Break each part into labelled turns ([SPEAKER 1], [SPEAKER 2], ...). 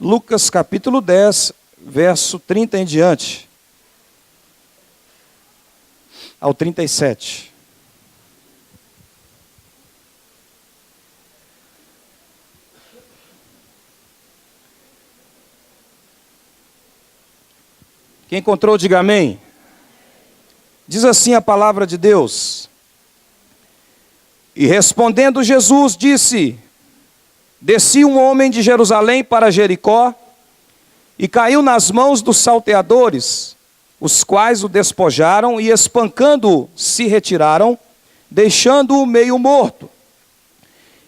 [SPEAKER 1] Lucas capítulo 10, verso 30 em diante, ao 37. Quem encontrou, diga amém. Diz assim a palavra de Deus. E respondendo Jesus, disse: descia um homem de Jerusalém para Jericó, e caiu nas mãos dos salteadores, os quais o despojaram e, espancando-o, se retiraram, deixando-o meio morto.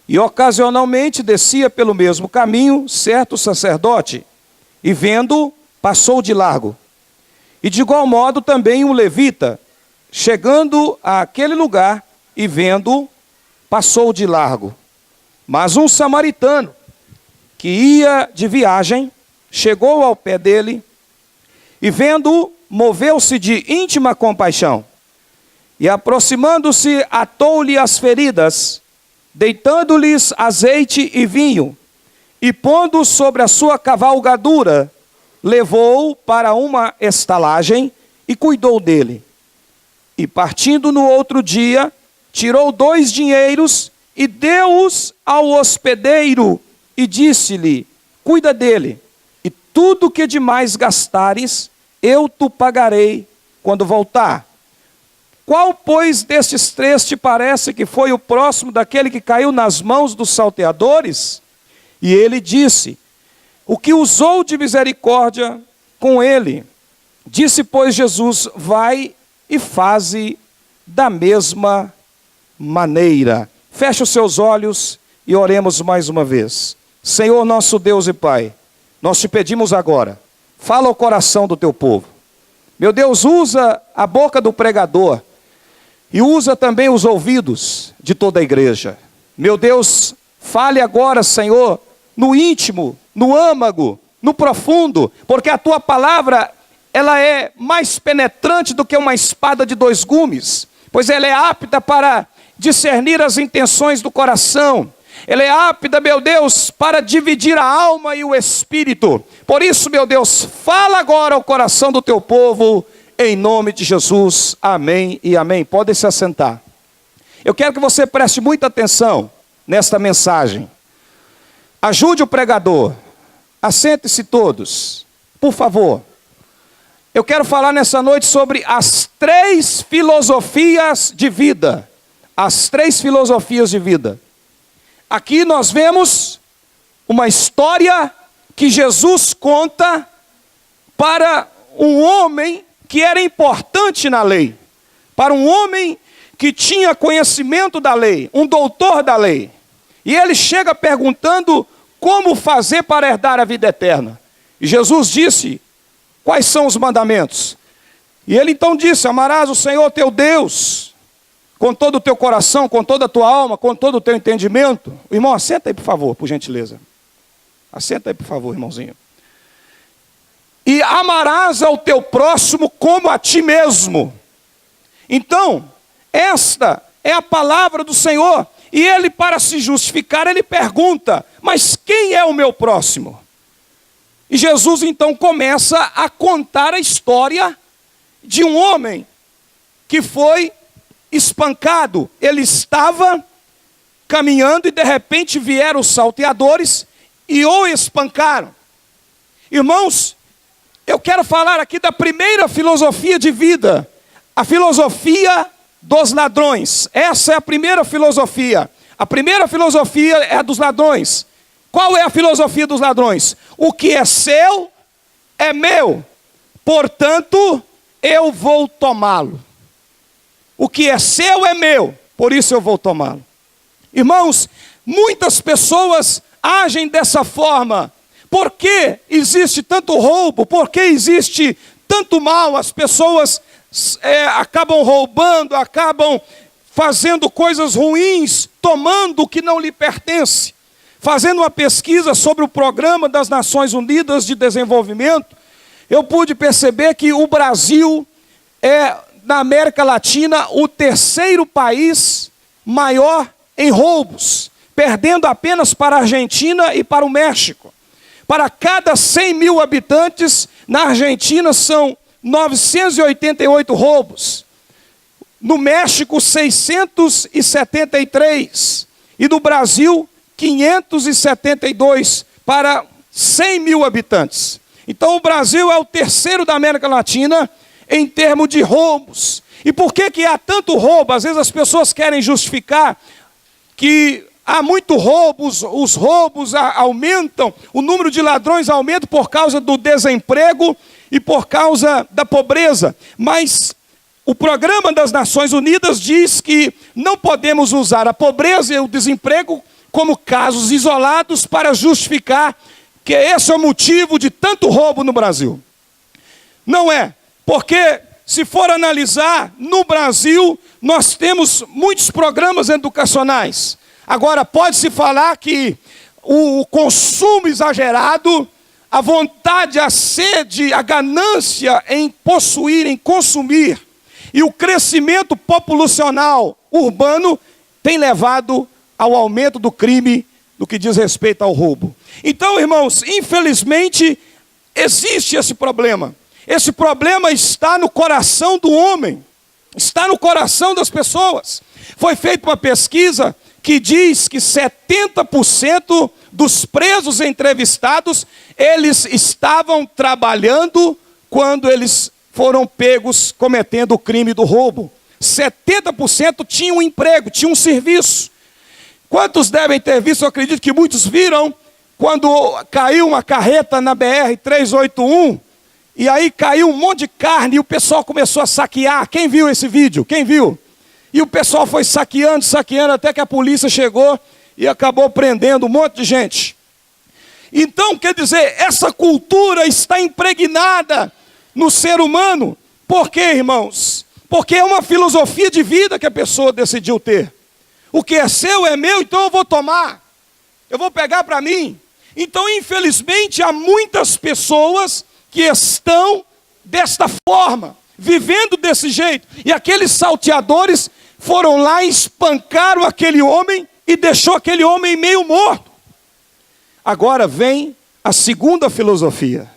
[SPEAKER 1] E ocasionalmente descia pelo mesmo caminho certo sacerdote, e vendo-o, passou de largo. E de igual modo também um levita, chegando àquele lugar e vendo-o, passou de largo. Mas um samaritano, que ia de viagem, chegou ao pé dele, e vendo-o, moveu-se de íntima compaixão. E aproximando-se, atou-lhe as feridas, deitando-lhes azeite e vinho, e pondo sobre a sua cavalgadura, levou-o para uma estalagem e cuidou dele. E partindo no outro dia, tirou 2 dinheiros e deu-os ao hospedeiro e disse-lhe: cuida dele, e tudo que demais gastares, eu te pagarei quando voltar. Qual, pois, destes 3 te parece que foi o próximo daquele que caiu nas mãos dos salteadores? E ele disse: o que usou de misericórdia com ele. Disse, pois, Jesus: vai e faze da mesma maneira. Feche os seus olhos e oremos mais uma vez. Senhor nosso Deus e Pai, nós te pedimos agora, fala ao coração do teu povo. Meu Deus, usa a boca do pregador e usa também os ouvidos de toda a igreja. Meu Deus, fale agora, Senhor, no íntimo, no âmago, no profundo, porque a tua palavra, ela é mais penetrante do que uma espada de 2 gumes, pois ela é apta para discernir as intenções do coração. Ela é apta, meu Deus, para dividir a alma e o espírito. Por isso, meu Deus, fala agora ao coração do teu povo, em nome de Jesus. Amém e amém. Podem se assentar. Eu quero que você preste muita atenção nesta mensagem. Ajude o pregador. Assente-se todos, por favor. Eu quero falar nessa noite sobre as 3 filosofias de vida. As 3 filosofias de vida. Aqui nós vemos uma história que Jesus conta para um homem que era importante na lei. Para um homem que tinha conhecimento da lei, um doutor da lei. E ele chega perguntando como fazer para herdar a vida eterna. E Jesus disse: quais são os mandamentos? E ele então disse: amarás o Senhor teu Deus com todo o teu coração, com toda a tua alma, com todo o teu entendimento. Irmão, assenta aí, por favor, por gentileza. Assenta aí, por favor, irmãozinho. E amarás ao teu próximo como a ti mesmo. Então, esta é a palavra do Senhor. E ele, para se justificar, ele pergunta: mas quem é o meu próximo? E Jesus então começa a contar a história de um homem que foi espancado. Ele estava caminhando e de repente vieram os salteadores e o espancaram. Irmãos, eu quero falar aqui da primeira filosofia de vida, a filosofia dos ladrões. Essa é a primeira filosofia. A primeira filosofia é a dos ladrões. Qual é a filosofia dos ladrões? O que é seu é meu, portanto eu vou tomá-lo. O que é seu é meu, por isso eu vou tomá-lo. Irmãos, muitas pessoas agem dessa forma. Por que existe tanto roubo? Por que existe tanto mal? As pessoas acabam roubando, acabam fazendo coisas ruins, tomando o que não lhe pertence. Fazendo uma pesquisa sobre o Programa das Nações Unidas de Desenvolvimento, eu pude perceber que o Brasil é, na América Latina, o 3º país maior em roubos, perdendo apenas para a Argentina e para o México. para cada 100 mil habitantes. Na Argentina são 988 roubos. No México, 673. E no Brasil, 572 para 100 mil habitantes. Então o Brasil é o terceiro da América Latina em termos de roubos. E por que há tanto roubo? Às vezes as pessoas querem justificar que há muito roubos, os roubos aumentam, o número de ladrões aumenta por causa do desemprego e por causa da pobreza. Mas o Programa das Nações Unidas diz que não podemos usar a pobreza e o desemprego como casos isolados para justificar que esse é o motivo de tanto roubo no Brasil. Não é, porque se for analisar, no Brasil nós temos muitos programas educacionais. Agora, pode-se falar que o consumo exagerado, a vontade, a sede, a ganância em possuir, em consumir, e o crescimento populacional urbano tem levado ao aumento do crime no que diz respeito ao roubo. Então, irmãos, infelizmente, existe esse problema. Esse problema está no coração do homem, está no coração das pessoas. Foi feita uma pesquisa que diz que 70% dos presos entrevistados, eles estavam trabalhando quando eles foram pegos cometendo o crime do roubo. 70% tinham um emprego, tinham um serviço. Quantos devem ter visto? Eu acredito que muitos viram quando caiu uma carreta na BR-381, e aí caiu um monte de carne e o pessoal começou a saquear. Quem viu esse vídeo? Quem viu? E o pessoal foi saqueando, até que a polícia chegou e acabou prendendo um monte de gente. Então, quer dizer, essa cultura está impregnada no ser humano. Por quê, irmãos? Porque é uma filosofia de vida que a pessoa decidiu ter. O que é seu é meu, então eu vou tomar. Eu vou pegar para mim. Então, infelizmente, há muitas pessoas que estão desta forma, vivendo desse jeito. E aqueles salteadores foram lá e espancaram aquele homem e deixou aquele homem meio morto. Agora vem a segunda filosofia.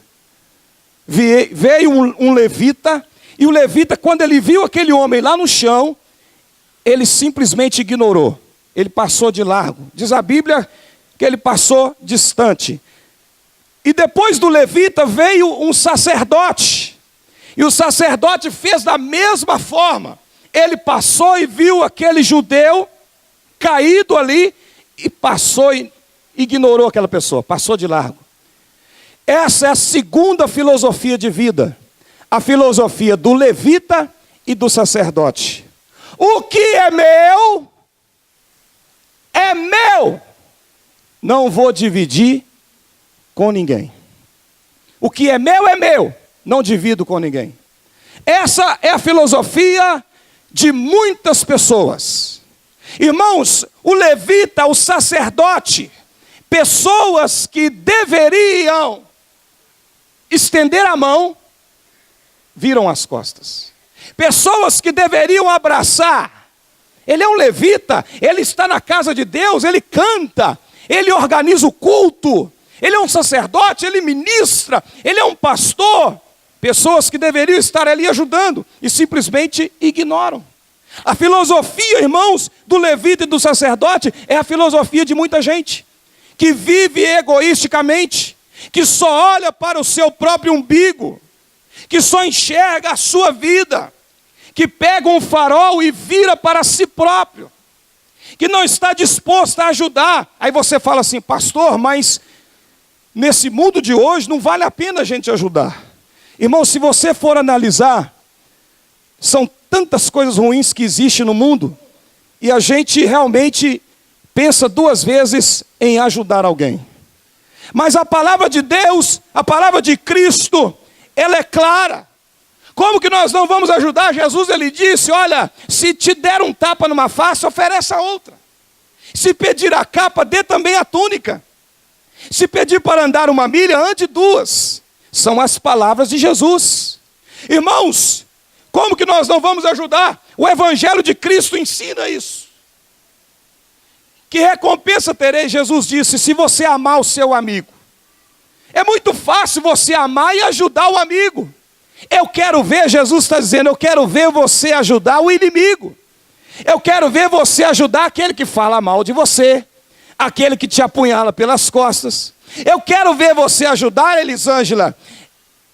[SPEAKER 1] Veio um levita, e o levita, quando ele viu aquele homem lá no chão, ele simplesmente ignorou. Ele passou de largo. Diz a Bíblia que ele passou distante. E depois do levita veio um sacerdote. E o sacerdote fez da mesma forma. Ele passou e viu aquele judeu caído ali e passou e ignorou aquela pessoa, passou de largo. Essa é a segunda filosofia de vida. A filosofia do levita e do sacerdote. O que é meu, é meu. Não vou dividir com ninguém. O que é meu, não divido com ninguém. Essa é a filosofia de muitas pessoas. Irmãos, o levita, o sacerdote, pessoas que deveriam estender a mão, viram as costas. Pessoas que deveriam abraçar. Ele é um levita, ele está na casa de Deus, ele canta, ele organiza o culto, ele é um sacerdote, ele ministra, ele é um pastor. Pessoas que deveriam estar ali ajudando e simplesmente ignoram. A filosofia, irmãos, do levita e do sacerdote é a filosofia de muita gente que vive egoisticamente, que só olha para o seu próprio umbigo, que só enxerga a sua vida, que pega um farol e vira para si próprio, que não está disposto a ajudar. Aí você fala assim: pastor, mas nesse mundo de hoje não vale a pena a gente ajudar. Irmão, se você for analisar, são tantas coisas ruins que existem no mundo, e a gente realmente pensa duas vezes em ajudar alguém. Mas a palavra de Deus, a palavra de Cristo, ela é clara. Como que nós não vamos ajudar? Jesus, ele disse: olha, se te der um tapa numa face, ofereça outra. Se pedir a capa, dê também a túnica. Se pedir para andar uma milha, ande duas. São as palavras de Jesus. Irmãos, como que nós não vamos ajudar? O Evangelho de Cristo ensina isso. Que recompensa terei? Jesus disse: se você amar o seu amigo, É muito fácil você amar e ajudar o amigo. Eu quero ver, Jesus está dizendo, eu quero ver você ajudar o inimigo. Eu quero ver você ajudar aquele que fala mal de você, aquele que te apunhala pelas costas. Eu quero ver você ajudar, Elisângela,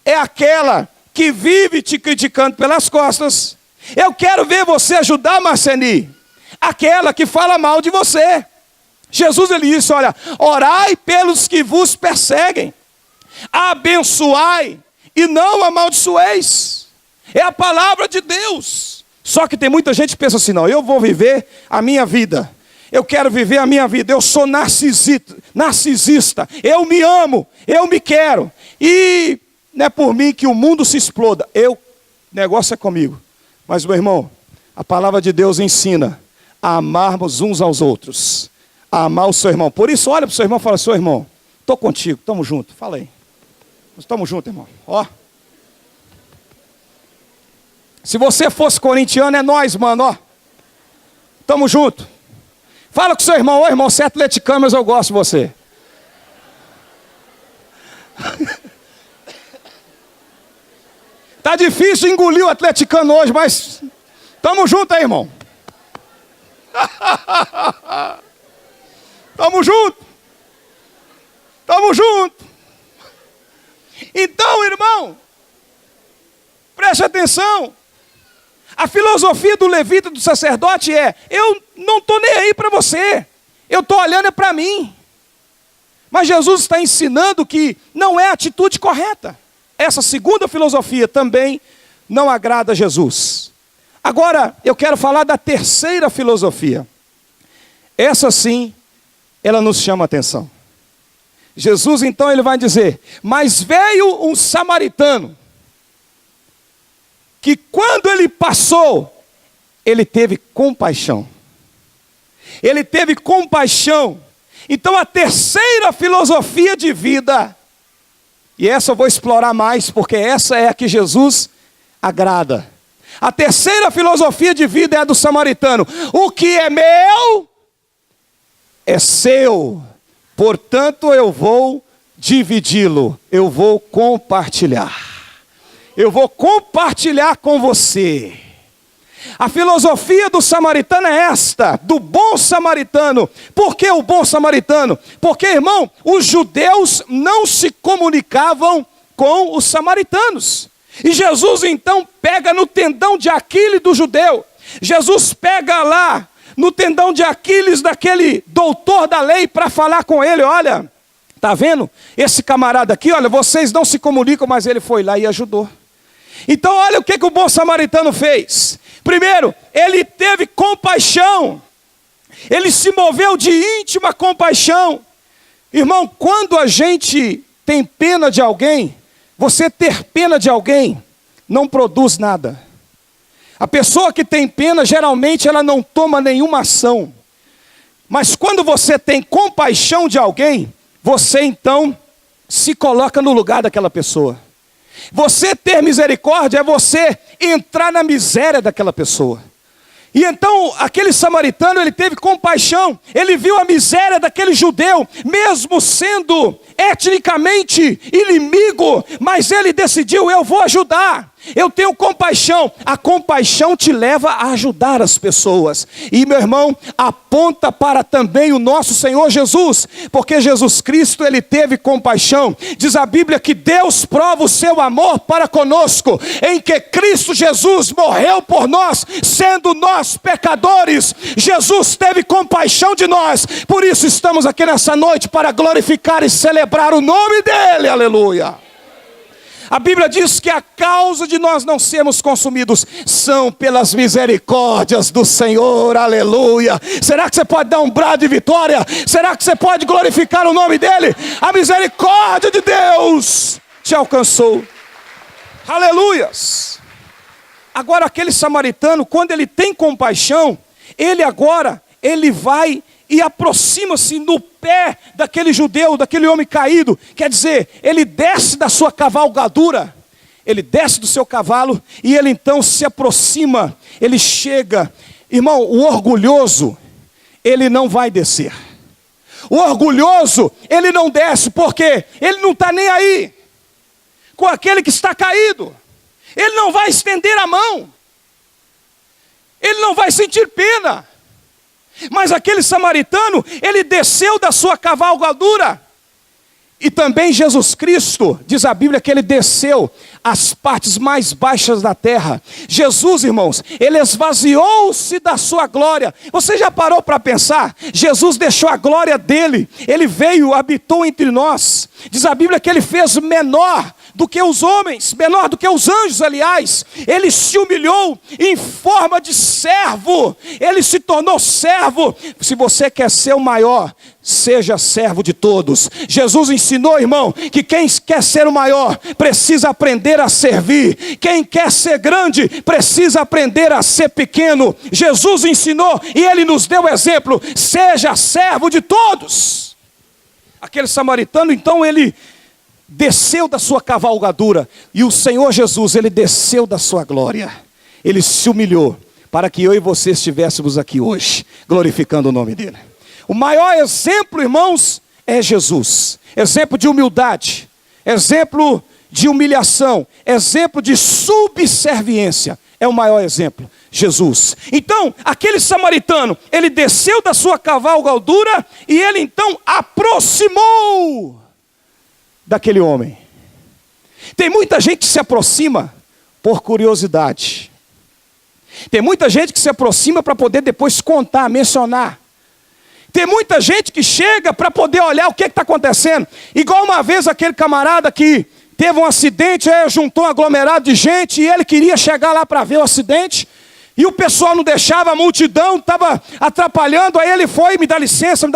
[SPEAKER 1] é aquela que vive te criticando pelas costas. Eu quero ver você ajudar, Marceni, aquela que fala mal de você. Jesus, ele disse, olha, orai pelos que vos perseguem, abençoai e não amaldiçoeis. É a palavra de Deus. Só que tem muita gente que pensa assim, não, eu vou viver a minha vida. Eu quero viver a minha vida, eu sou narcisista, eu me amo, eu me quero. E não é por mim que o mundo se exploda, o negócio é comigo. Mas, meu irmão, a palavra de Deus ensina a amarmos uns aos outros, a amar o seu irmão. Por isso, olha para o seu irmão e fala, seu irmão, estou contigo, estamos juntos. Fala aí. Estamos juntos, irmão. Ó. Se você fosse corintiano, é nós, mano, ó. Estamos juntos. Fala com o seu irmão, ô irmão, você é atleticano, mas eu gosto de você. Tá difícil engolir o atleticano hoje, mas estamos juntos aí, irmão. Estamos juntos. Estamos juntos. Então, irmão, preste atenção. A filosofia do levita, do sacerdote é, eu não estou nem aí para você, eu estou olhando é para mim. Mas Jesus está ensinando que não é a atitude correta. Essa segunda filosofia também não agrada a Jesus. Agora, eu quero falar da terceira filosofia. Essa sim, ela nos chama a atenção. Jesus então ele vai dizer, mas veio um samaritano, que quando ele passou, ele teve compaixão. Ele teve compaixão. Então a terceira filosofia de vida, e essa eu vou explorar mais, porque essa é a que Jesus agrada. A terceira filosofia de vida é a do samaritano. O que é meu, é seu. Portanto, eu vou dividi-lo, eu vou compartilhar. Eu vou compartilhar com você. A filosofia do samaritano é esta, do bom samaritano. Por que o bom samaritano? Porque, irmão, os judeus não se comunicavam com os samaritanos. E Jesus então pega no tendão de Aquiles do judeu. Jesus pega lá no tendão de Aquiles daquele doutor da lei para falar com ele, olha, tá vendo? Esse camarada aqui, olha, vocês não se comunicam, mas ele foi lá e ajudou. Então olha o que o bom samaritano fez. Primeiro, ele teve compaixão. Ele se moveu de íntima compaixão. Irmão, quando a gente tem pena de alguém, você ter pena de alguém não produz nada. A pessoa que tem pena, geralmente ela não toma nenhuma ação. Mas quando você tem compaixão de alguém, você então se coloca no lugar daquela pessoa. Você ter misericórdia é você entrar na miséria daquela pessoa. E então aquele samaritano, ele teve compaixão. Ele viu a miséria daquele judeu, mesmo sendo etnicamente inimigo, mas ele decidiu, eu vou ajudar. Eu tenho compaixão. A compaixão te leva a ajudar as pessoas. E meu irmão, aponta para também o nosso Senhor Jesus, porque Jesus Cristo, ele teve compaixão. Diz a Bíblia que Deus prova o seu amor para conosco, em que Cristo Jesus morreu por nós, sendo nós pecadores. Jesus teve compaixão de nós. Por isso estamos aqui nessa noite para glorificar e celebrar o nome dele. Aleluia. A Bíblia diz que a causa de nós não sermos consumidos são pelas misericórdias do Senhor, aleluia. Será que você pode dar um brado de vitória? Será que você pode glorificar o nome dele? A misericórdia de Deus te alcançou, aleluias. Agora aquele samaritano, quando ele tem compaixão, ele vai e aproxima-se no pé daquele judeu, daquele homem caído. Quer dizer, ele desce da sua cavalgadura, ele desce do seu cavalo e ele então se aproxima, ele chega. Irmão, o orgulhoso, ele não vai descer. O orgulhoso, ele não desce, porque ele não está nem aí com aquele que está caído. Ele não vai estender a mão. Ele não vai sentir pena. Mas aquele samaritano, ele desceu da sua cavalgadura. E também Jesus Cristo, diz a Bíblia que ele desceu às partes mais baixas da terra. Jesus, irmãos, ele esvaziou-se da sua glória. Você já parou para pensar? Jesus deixou a glória dele. Ele veio, habitou entre nós. Diz a Bíblia que ele fez menor do que os homens, menor do que os anjos, aliás. Ele se humilhou em forma de servo. Ele se tornou servo. Se você quer ser o maior, seja servo de todos. Jesus ensinou, irmão, que quem quer ser o maior precisa aprender a servir. Quem quer ser grande precisa aprender a ser pequeno. Jesus ensinou e ele nos deu exemplo. Seja servo de todos. Aquele samaritano, então, ele desceu da sua cavalgadura. E o Senhor Jesus, ele desceu da sua glória. Ele se humilhou para que eu e você estivéssemos aqui hoje, glorificando o nome dele. O maior exemplo, irmãos, é Jesus. Exemplo de humildade, exemplo de humilhação, exemplo de subserviência. É o maior exemplo, Jesus. Então, aquele samaritano, ele desceu da sua cavalgadura e ele então aproximou daquele homem. Tem muita gente que se aproxima por curiosidade. Tem muita gente que se aproxima para poder depois contar, mencionar. Tem muita gente que chega para poder olhar o que está acontecendo. Igual uma vez aquele camarada que teve um acidente, aí juntou um aglomerado de gente e ele queria chegar lá para ver o acidente. E o pessoal não deixava, a multidão estava atrapalhando. Aí ele foi, me dá licença,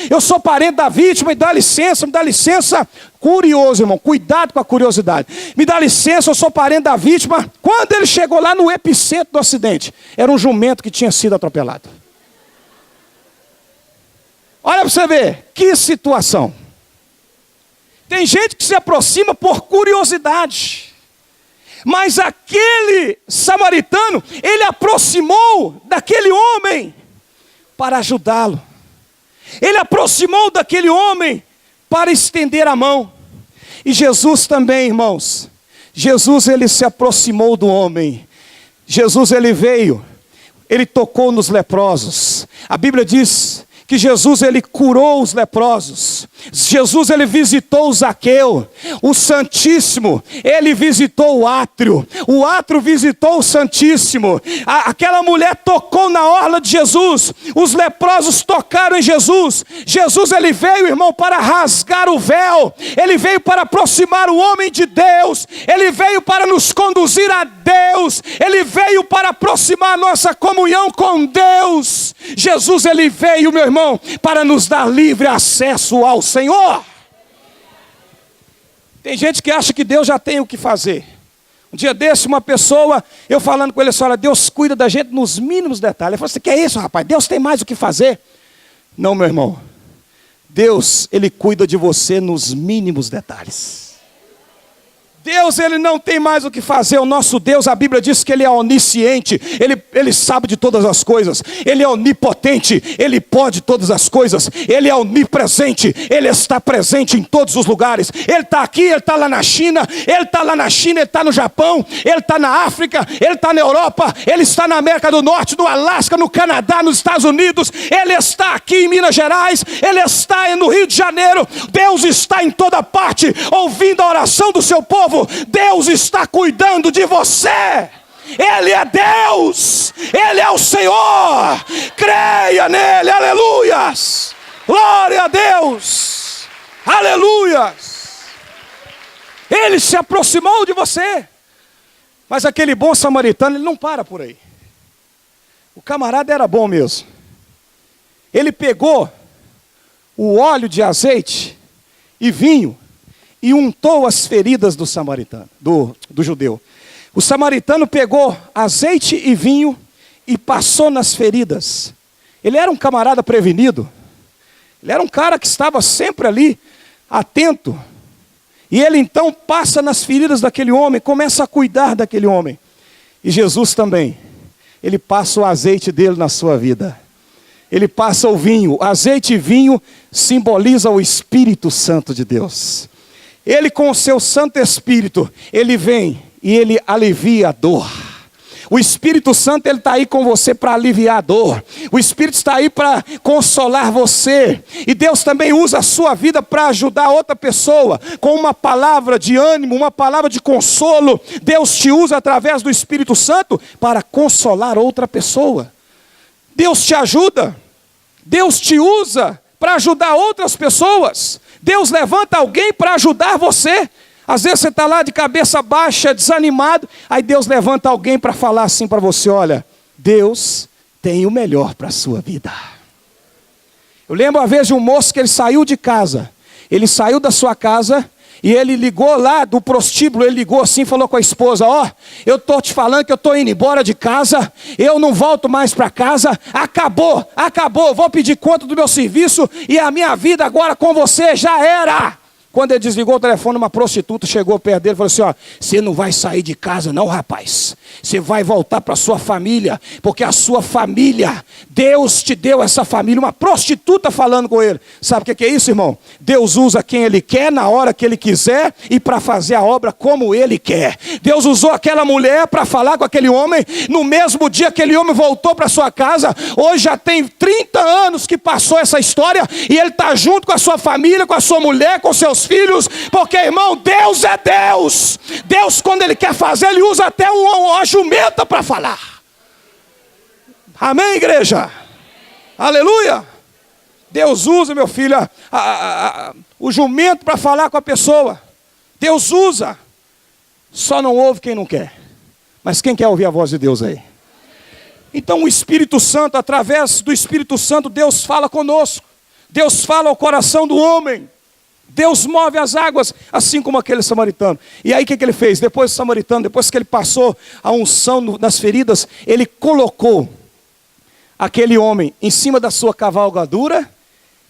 [SPEAKER 1] eu sou parente da vítima, me dá licença. Curioso, irmão, cuidado com a curiosidade. Me dá licença, eu sou parente da vítima. Quando ele chegou lá no epicentro do acidente, era um jumento que tinha sido atropelado. Olha para você ver, que situação. Tem gente que se aproxima por curiosidade. Mas aquele samaritano, ele aproximou daquele homem para ajudá-lo. Ele aproximou daquele homem para estender a mão. E Jesus também, irmãos. Jesus, ele se aproximou do homem. Jesus, ele veio, ele tocou nos leprosos. A Bíblia diz que Jesus, ele curou os leprosos. Jesus, ele visitou o Zaqueu. O Santíssimo, ele visitou o átrio visitou o Santíssimo. Aquela mulher tocou na orla de Jesus. Os leprosos tocaram em Jesus. Jesus, ele veio, irmão, para rasgar o véu. Ele veio para aproximar o homem de Deus. Ele veio para nos conduzir a Deus. Ele veio para aproximar a nossa comunhão com Deus. Jesus, ele veio, meu irmão, para nos dar livre acesso ao Senhor. Tem gente que acha que Deus já tem o que fazer. Um dia desse, uma pessoa, eu falando com ele, olha, Deus cuida da gente nos mínimos detalhes. Ele falou assim, que é isso, rapaz? Deus tem mais o que fazer? Não, meu irmão. Deus, ele cuida de você nos mínimos detalhes. Deus, ele não tem mais o que fazer. O nosso Deus, a Bíblia diz que ele é onisciente, ele sabe de todas as coisas, ele é onipotente, ele pode todas as coisas, ele é onipresente, ele está presente em todos os lugares. Ele está aqui, ele está lá na China, ele está no Japão, ele está na África, ele está na Europa, ele está na América do Norte, no Alasca, no Canadá, nos Estados Unidos, ele está aqui em Minas Gerais, ele está no Rio de Janeiro. Deus está em toda parte, ouvindo a oração do seu povo. Deus está cuidando de você. Ele é Deus, ele é o Senhor. Creia nele, aleluias. Glória a Deus, aleluias. Ele se aproximou de você. Mas aquele bom samaritano, ele não para por aí. O camarada era bom mesmo. Ele pegou o óleo de azeite e vinho e untou as feridas do samaritano, do judeu. O samaritano pegou azeite e vinho e passou nas feridas. Ele era um camarada prevenido. Ele era um cara que estava sempre ali, atento. E ele então passa nas feridas daquele homem, começa a cuidar daquele homem. E Jesus também, ele passa o azeite dele na sua vida. ele passa o vinho. Azeite e vinho simboliza o Espírito Santo de Deus. Ele com o seu Santo Espírito, ele vem e ele alivia a dor. O Espírito Santo, ele está aí com você para aliviar a dor. O Espírito está aí para consolar você. E Deus também usa a sua vida para ajudar outra pessoa, com uma palavra de ânimo, uma palavra de consolo. Deus te usa através do Espírito Santo para consolar outra pessoa. Deus te ajuda. Deus te usa para ajudar outras pessoas. Deus levanta alguém para ajudar você. Às vezes você está lá de cabeça baixa, desanimado, aí Deus levanta alguém para falar assim para você: olha, Deus tem o melhor para a sua vida. Eu lembro uma vez de um moço que ele saiu de casa, ele saiu da sua casa e ele ligou lá do prostíbulo, ele ligou assim, falou com a esposa: ó, eu estou te falando que eu estou indo embora de casa, eu não volto mais para casa, acabou, vou pedir conta do meu serviço e a minha vida agora com você já era. Quando ele desligou o telefone, uma prostituta chegou perto dele e falou assim: ó, você não vai sair de casa não, rapaz. Você vai voltar para a sua família, porque a sua família, Deus te deu essa família. Uma prostituta falando com ele. Sabe o que é isso, irmão? Deus usa quem Ele quer, na hora que Ele quiser e para fazer a obra como Ele quer. Deus usou aquela mulher para falar com aquele homem. No mesmo dia aquele homem voltou para sua casa. Hoje já tem 30 anos que passou essa história e ele está junto com a sua família, com a sua mulher, com seus filhos, porque, irmão, Deus é Deus. Deus, quando Ele quer fazer, Ele usa até uma jumenta para falar. Amém, igreja? Aleluia. Deus usa, meu filho, o jumento para falar com a pessoa. Deus usa. Só não ouve quem não quer. Mas quem quer ouvir a voz de Deus aí? Então o Espírito Santo, através do Espírito Santo, Deus fala conosco. Deus fala ao coração do homem. Deus move as águas, assim como aquele samaritano. E aí o que ele fez? Depois do samaritano, depois que ele passou a unção nas feridas, ele colocou aquele homem em cima da sua cavalgadura.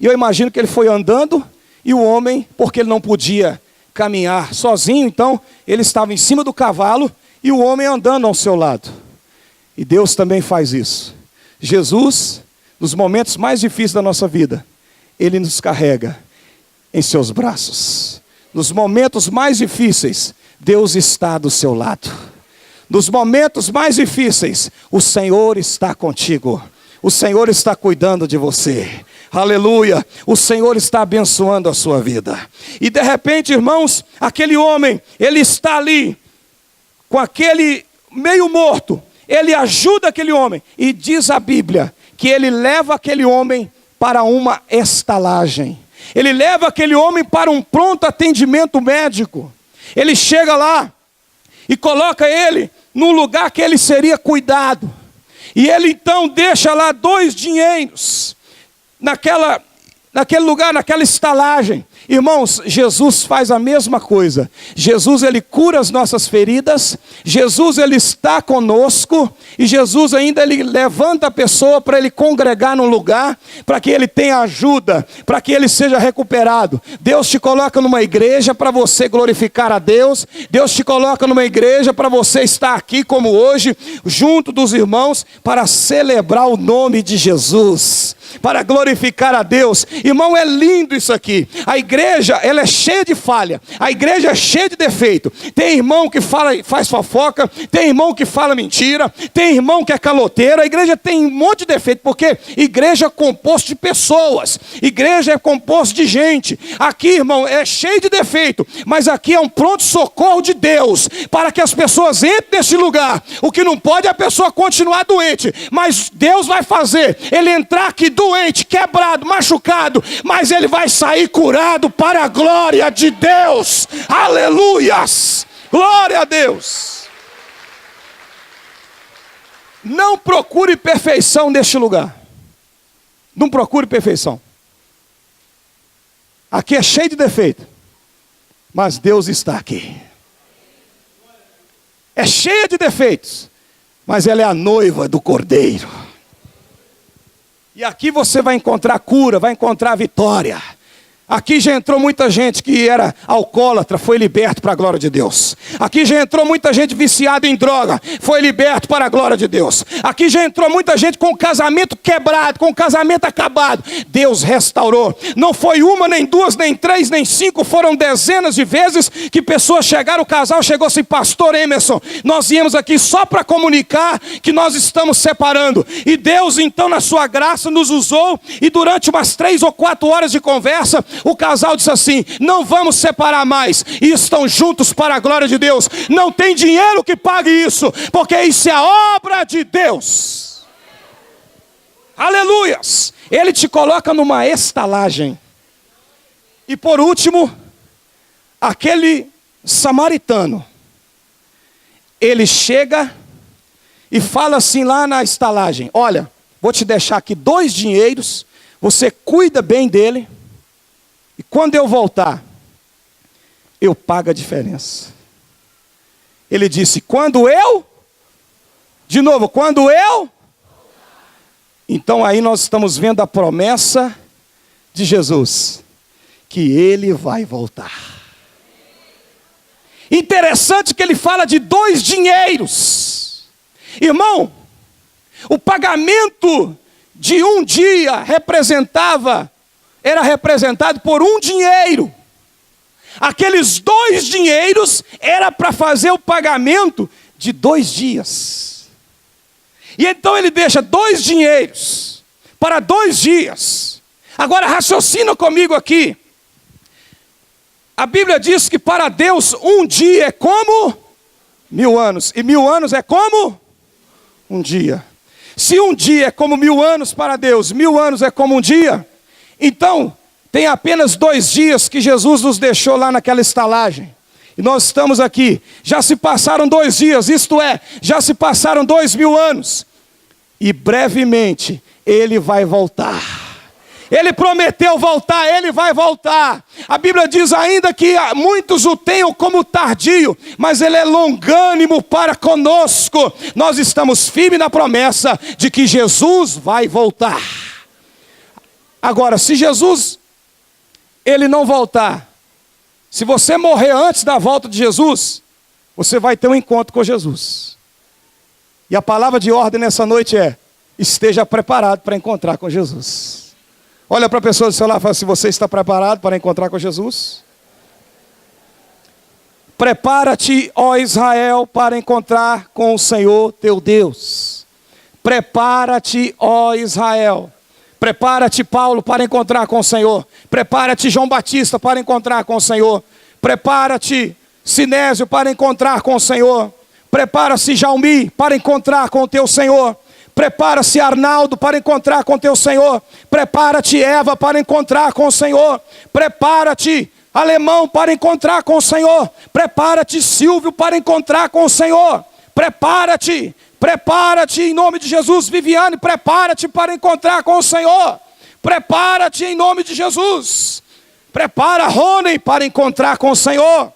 [SPEAKER 1] E eu imagino que ele foi andando, e o homem, porque ele não podia caminhar sozinho, então ele estava em cima do cavalo, e o homem andando ao seu lado. E Deus também faz isso. Jesus, nos momentos mais difíceis da nossa vida, Ele nos carrega em seus braços. Nos momentos mais difíceis, Deus está do seu lado. Nos momentos mais difíceis, o Senhor está contigo. O Senhor está cuidando de você. Aleluia. O Senhor está abençoando a sua vida. E de repente, irmãos, aquele homem, ele está ali, com aquele meio morto. Ele ajuda aquele homem. E diz a Bíblia, que ele leva aquele homem para uma estalagem. Ele leva aquele homem para um pronto atendimento médico. Ele chega lá e coloca ele no lugar que ele seria cuidado. E ele então deixa lá 2 dinheiros naquele lugar, naquela estalagem. Irmãos, Jesus faz a mesma coisa. Jesus, Ele cura as nossas feridas. Jesus, Ele está conosco. E Jesus ainda, Ele levanta a pessoa para ele congregar num lugar, para que ele tenha ajuda, para que ele seja recuperado. Deus te coloca numa igreja para você glorificar a Deus. Deus te coloca numa igreja para você estar aqui como hoje, junto dos irmãos, para celebrar o nome de Jesus, para glorificar a Deus. Irmão, é lindo isso aqui. A igreja, ela é cheia de falha. A igreja é cheia de defeito. Tem irmão que faz fofoca. Tem irmão que fala mentira. Tem irmão que é caloteiro. A igreja tem um monte de defeito, porque igreja é composto de pessoas. Igreja é composto de gente. Aqui, irmão, é cheio de defeito. Mas aqui é um pronto-socorro de Deus, para que as pessoas entrem nesse lugar. O que não pode é a pessoa continuar doente. Mas Deus vai fazer ele entrar aqui doente, quebrado, machucado, mas ele vai sair curado para a glória de Deus. Aleluias! Glória a Deus! Não procure perfeição neste lugar. Não procure perfeição. Aqui é cheio de defeito, mas Deus está aqui. É cheia de defeitos, mas ela é a noiva do Cordeiro. E aqui você vai encontrar cura, vai encontrar vitória. Aqui já entrou muita gente que era alcoólatra, foi liberto para a glória de Deus. Aqui já entrou muita gente viciada em droga, foi liberto para a glória de Deus. Aqui já entrou muita gente com o casamento quebrado, com o casamento acabado. Deus restaurou. Não foi uma, nem duas, nem três, nem cinco, foram dezenas de vezes que pessoas chegaram, o casal chegou assim: pastor Emerson, nós viemos aqui só para comunicar que nós estamos separando. E Deus então na sua graça nos usou, e durante umas 3 ou 4 horas de conversa, o casal disse assim: não vamos separar mais, e estão juntos para a glória de Deus. Não tem dinheiro que pague isso, porque isso é a obra de Deus. Aleluias. Ele te coloca numa estalagem. E por último, aquele samaritano, ele chega e fala assim lá na estalagem: olha, vou te deixar aqui 2 dinheiros, você cuida bem dele, e quando eu voltar, eu pago a diferença. Ele disse: quando eu? De novo, quando eu? Então aí nós estamos vendo a promessa de Jesus, que ele vai voltar. Interessante que ele fala de 2 dinheiros. Irmão, o pagamento de um dia era representado por 1 dinheiro. Aqueles 2 dinheiros era para fazer o pagamento de 2 dias. E então ele deixa 2 dinheiros para 2 dias. Agora raciocina comigo aqui. A Bíblia diz que para Deus 1 dia é como 1000 anos. E 1000 anos é como 1 dia. Se 1 dia é como 1000 anos para Deus, 1000 anos é como 1 dia, então tem apenas 2 dias que Jesus nos deixou lá naquela estalagem. E nós estamos aqui. Já se passaram 2 dias, isto é, já se passaram 2000 anos. E brevemente ele vai voltar. Ele prometeu voltar, ele vai voltar. A Bíblia diz ainda que muitos o tenham como tardio, mas ele é longânimo para conosco. Nós estamos firmes na promessa de que Jesus vai voltar. Agora, se Jesus, ele não voltar, se você morrer antes da volta de Jesus, você vai ter um encontro com Jesus. E a palavra de ordem nessa noite é: esteja preparado para encontrar com Jesus. Olha para a pessoa do seu lado e fala: se você está preparado para encontrar com Jesus? Prepara-te, ó Israel, para encontrar com o Senhor teu Deus. Prepara-te, ó Israel. Prepara-te, Paulo, para encontrar com o Senhor. Prepara-te, João Batista, para encontrar com o Senhor. Prepara-te, Sinésio, para encontrar com o Senhor. Prepara-se, Jaumi, para encontrar com o teu Senhor. Prepara-se, Arnaldo, para encontrar com teu Senhor. Prepara-te, Eva, para encontrar com o Senhor. Prepara-te, Alemão, para encontrar com o Senhor. Prepara-te, Silvio, para encontrar com o Senhor. Prepara-te, prepara-te em nome de Jesus. Viviane, prepara-te para encontrar com o Senhor. Prepara-te em nome de Jesus. Prepara Rony para encontrar com o Senhor.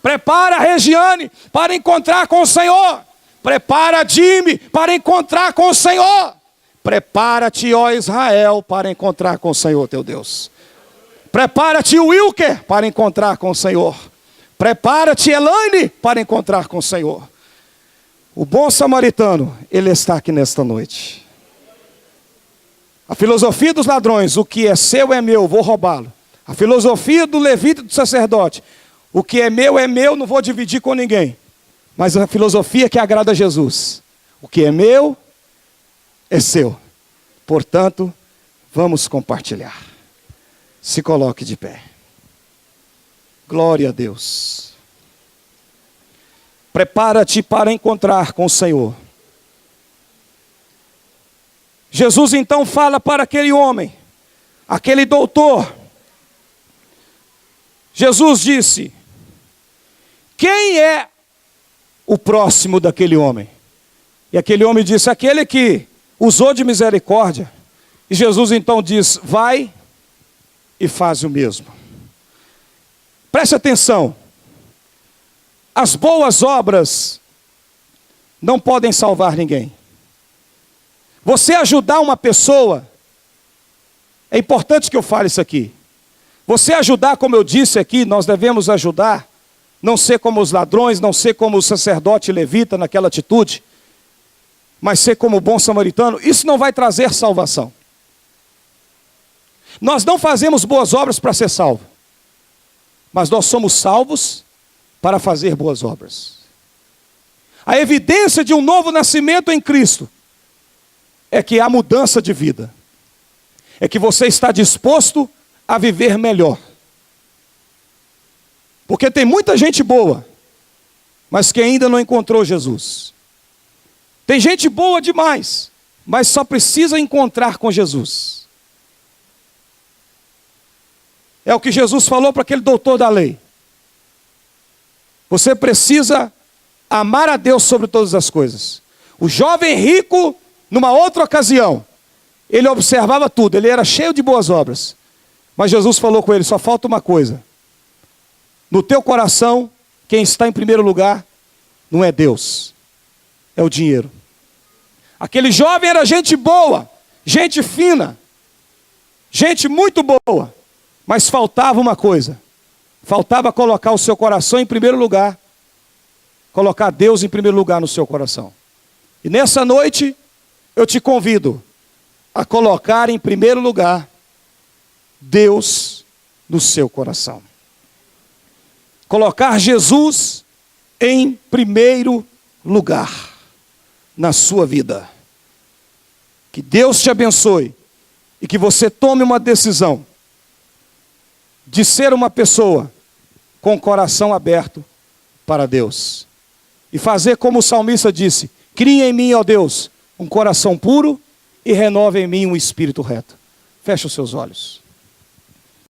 [SPEAKER 1] Prepara Regiane para encontrar com o Senhor. Prepara Jimmy para encontrar com o Senhor. Prepara-te, ó Israel, para encontrar com o Senhor teu Deus. Prepara-te, Wilker, para encontrar com o Senhor. Prepara-te, Elaine, para encontrar com o Senhor. O bom samaritano, ele está aqui nesta noite. A filosofia dos ladrões: o que é seu é meu, vou roubá-lo. A filosofia do levita e do sacerdote: o que é meu, não vou dividir com ninguém. Mas a filosofia que agrada a Jesus: o que é meu é seu, portanto, vamos compartilhar. Se coloque de pé. Glória a Deus. Prepara-te para encontrar com o Senhor. Jesus então fala para aquele homem, aquele doutor. Jesus disse: quem é o próximo daquele homem? E aquele homem disse: aquele que usou de misericórdia. E Jesus então diz: vai e faz o mesmo. Preste atenção. As boas obras não podem salvar ninguém. Você ajudar uma pessoa, é importante que eu fale isso aqui. Você ajudar, como eu disse aqui, nós devemos ajudar, não ser como os ladrões, não ser como o sacerdote levita naquela atitude, mas ser como o bom samaritano, isso não vai trazer salvação. Nós não fazemos boas obras para ser salvo, mas nós somos salvos para fazer boas obras. A evidência de um novo nascimento em Cristo é que há mudança de vida, é que você está disposto a viver melhor. Porque tem muita gente boa, mas que ainda não encontrou Jesus. Tem gente boa demais, mas só precisa encontrar com Jesus. É o que Jesus falou para aquele doutor da lei. Você precisa amar a Deus sobre todas as coisas. O jovem rico, numa outra ocasião, ele observava tudo, ele era cheio de boas obras. Mas Jesus falou com ele, só falta uma coisa. No teu coração, quem está em primeiro lugar, não é Deus, é o dinheiro. Aquele jovem era gente boa, gente fina, gente muito boa. Mas faltava uma coisa, faltava colocar o seu coração em primeiro lugar, colocar Deus em primeiro lugar no seu coração. E nessa noite, eu te convido a colocar em primeiro lugar Deus no seu coração. Colocar Jesus em primeiro lugar na sua vida. Que Deus te abençoe e que você tome uma decisão de ser uma pessoa com o coração aberto para Deus. E fazer como o salmista disse, cria em mim, ó Deus, um coração puro e renova em mim um espírito reto. Feche os seus olhos.